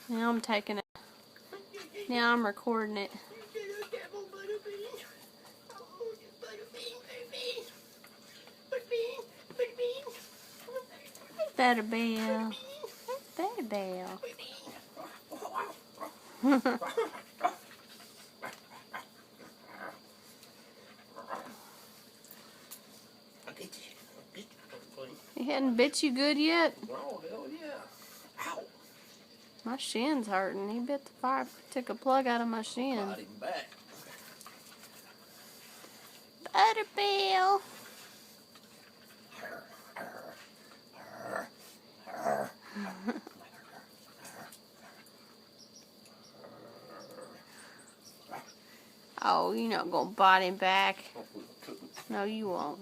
Now I'm taking it. Now I'm recording it. Butterbell. Butterbell. He hadn't bit you good yet? Oh, hell yeah. Ow. My shin's hurting. He bit the fire, took a plug out of my shin. Bite him back. Butterbell. Oh, you're not gonna bite him back. No, you won't.